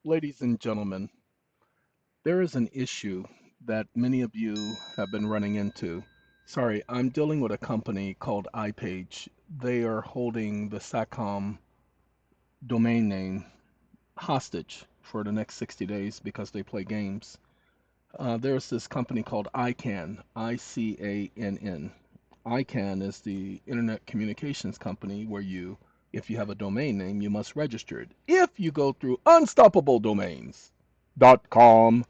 Ladies and gentlemen, there is an issue that many of you have been running into. Sorry, I'm dealing with a company called iPage. They are holding the SATCOM domain name hostage for the next 60 days because they play games. There's this company called ICANN, ICANN. ICANN is the Internet Communications Company where if you have a domain name, you must register it. If you go through unstoppabledomains.com,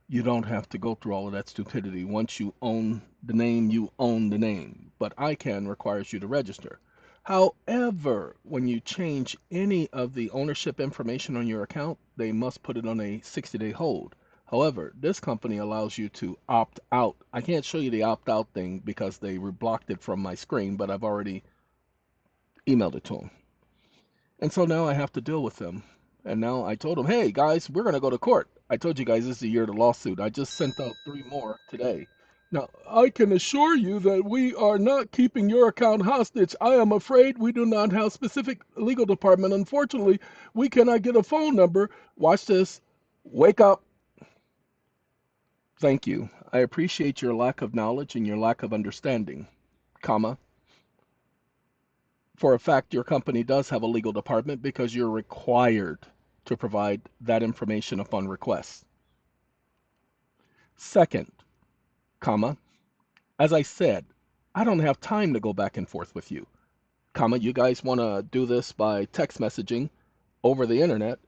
you don't have to go through all of that stupidity. Once you own the name, you own the name. But ICANN requires you to register. However, when you change any of the ownership information on your account, they must put it on a 60-day hold. However, this company allows you to opt out. I can't show you the opt out thing because they blocked it from my screen, but I've already emailed it to them. And so now I have to deal with them. And now I told them, hey guys, we're going to go to court. I told you guys this is the year of the lawsuit. I just sent out 3 more today. Now, I can assure you that we are not keeping your account hostage. I am afraid we do not have specific legal department. Unfortunately, we cannot get a phone number. Watch this. Wake up. Thank you. I appreciate your lack of knowledge and your lack of understanding, comma. For a fact, your company does have a legal department because you're required to provide that information upon request. Second, comma, as I said, I don't have time to go back and forth with you, comma, you guys want to do this by text messaging over the internet,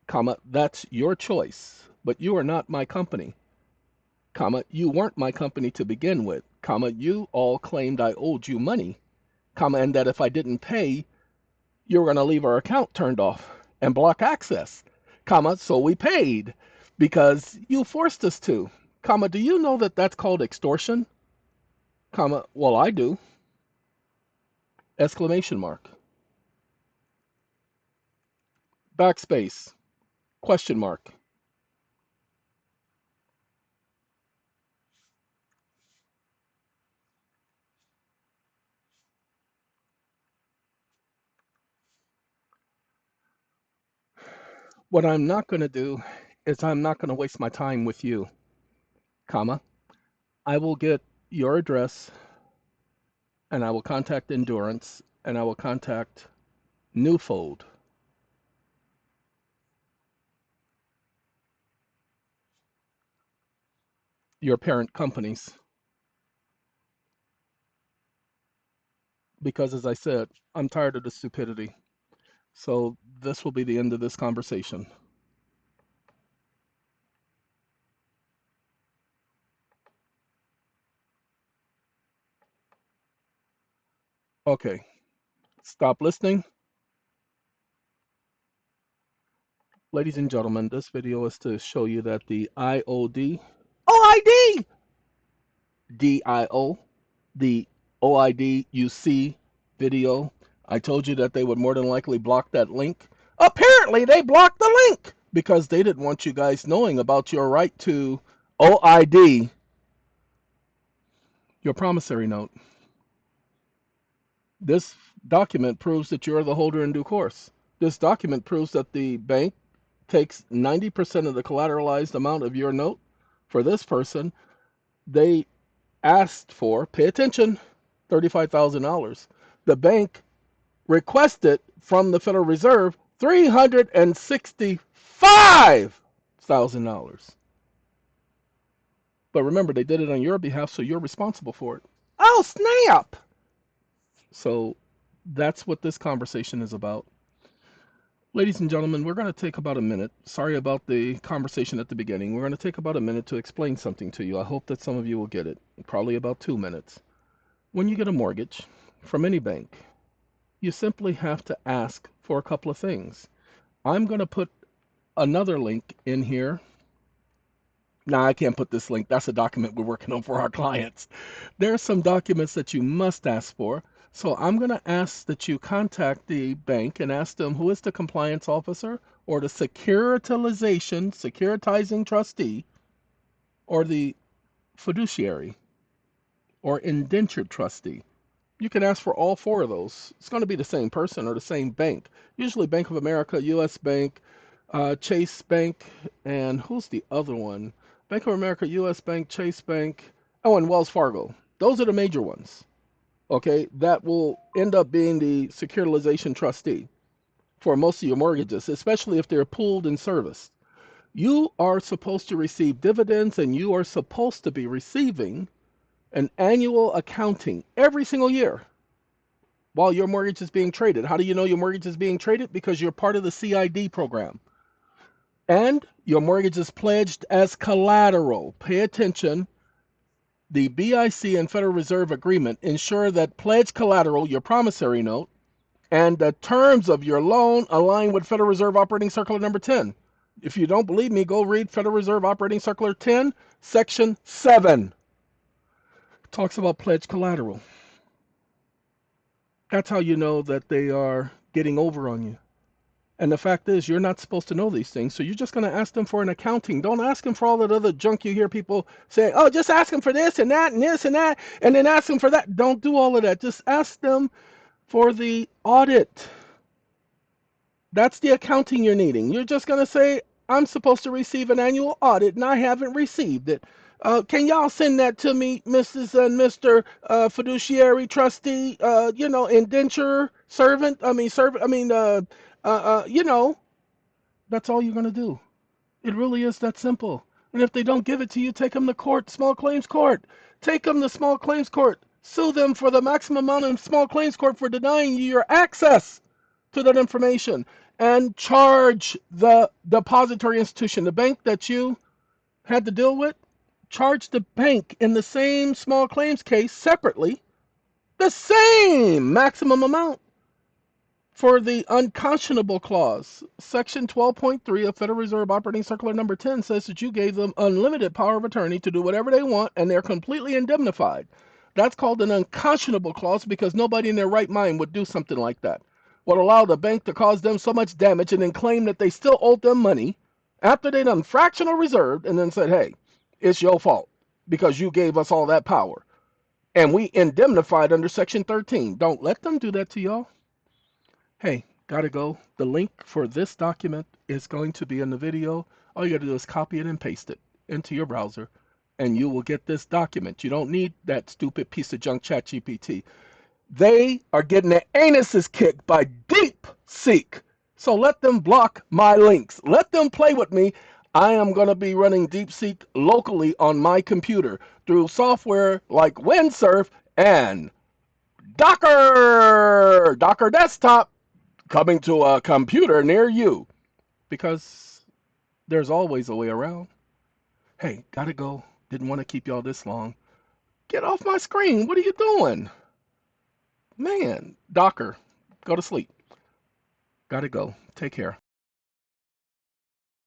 comma, that's your choice, but you are not my company, comma, you weren't my company to begin with, comma, you all claimed I owed you money, comma, and that if I didn't pay, you were going to leave our account turned off and block access, comma, so we paid because you forced us to, comma, do you know that that's called extortion, comma, well, I do, exclamation mark, backspace, question mark. What I'm not going to do is I'm not going to waste my time with you, comma, I will get your address and I will contact Endurance and I will contact Newfold, your parent companies, because as I said, I'm tired of the stupidity. So this will be the end of this conversation. Okay, stop listening. Ladies and gentlemen, this video is to show you that the IOD, OID, DIO, the OID you see video, I told you that they would more than likely block that link. Apparently, they blocked the link because they didn't want you guys knowing about your right to OID, your promissory note. This document proves that you're the holder in due course. This document proves that the bank takes 90% of the collateralized amount of your note for this person. They asked for, pay attention, $35,000. The bank requested from the Federal Reserve $365,000. But remember, they did it on your behalf, so you're responsible for it. Oh, snap! So that's what this conversation is about. Ladies and gentlemen, we're going to take about a minute. Sorry about the conversation at the beginning. We're going to take about a minute to explain something to you. I hope that some of you will get it. Probably about 2 minutes. When you get a mortgage from any bank, you simply have to ask for a couple of things. I'm going to put another link in here. Now, I can't put this link. That's a document we're working on for our clients. There are some documents that you must ask for. So I'm going to ask that you contact the bank and ask them who is the compliance officer or the securitizing trustee, or the fiduciary or indentured trustee. You can ask for all four of those. It's going to be the same person or the same bank. Usually Bank of America, US Bank, Chase Bank, and who's the other one? Bank of America, U.S. Bank, Chase Bank, oh, and Wells Fargo. Those are the major ones, okay, that will end up being the securitization trustee for most of your mortgages, especially if they're pooled and serviced. You are supposed to receive dividends, and you are supposed to be receiving an annual accounting every single year while your mortgage is being traded. How do you know your mortgage is being traded? Because you're part of the CID program. And your mortgage is pledged as collateral. Pay attention. The BIC and Federal Reserve Agreement ensure that pledged collateral, your promissory note, and the terms of your loan align with Federal Reserve Operating Circular number 10. If you don't believe me, go read Federal Reserve Operating Circular 10, Section 7. It talks about pledged collateral. That's how you know that they are getting over on you. And the fact is, you're not supposed to know these things, so you're just going to ask them for an accounting. Don't ask them for all that other junk you hear people saying, oh, just ask them for this and that and this and that, and then ask them for that. Don't do all of that. Just ask them for the audit. That's the accounting you're needing. You're just going to say, I'm supposed to receive an annual audit, and I haven't received it. Can y'all send that to me, Mrs. and Mr. Fiduciary Trustee, indenture servant? That's all you're going to do. It really is that simple. And if they don't give it to you, take them to court, small claims court. Take them to small claims court. Sue them for the maximum amount in small claims court for denying you your access to that information. And charge the depository institution, the bank that you had to deal with, charge the bank in the same small claims case separately the same maximum amount for the unconscionable clause. Section 12.3 of Federal Reserve Operating Circular number 10 says that you gave them unlimited power of attorney to do whatever they want, and they're completely indemnified. That's called an unconscionable clause because nobody in their right mind would do something like that. Would allow the bank to cause them so much damage and then claim that they still owed them money after they done fractional reserved and then said, hey, it's your fault because you gave us all that power. And we indemnified under Section 13. Don't let them do that to y'all. Hey, gotta go. The link for this document is going to be in the video. All you gotta do is copy it and paste it into your browser, and you will get this document. You don't need that stupid piece of junk ChatGPT. They are getting their anuses kicked by DeepSeek. So let them block my links. Let them play with me. I am going to be running DeepSeek locally on my computer through software like Windsurf and Docker Desktop, coming to a computer near you, because there's always a way around. Hey, gotta go. Didn't want to keep y'all this long. Get off my screen. What are you doing? Man, Docker, go to sleep. Gotta go. Take care.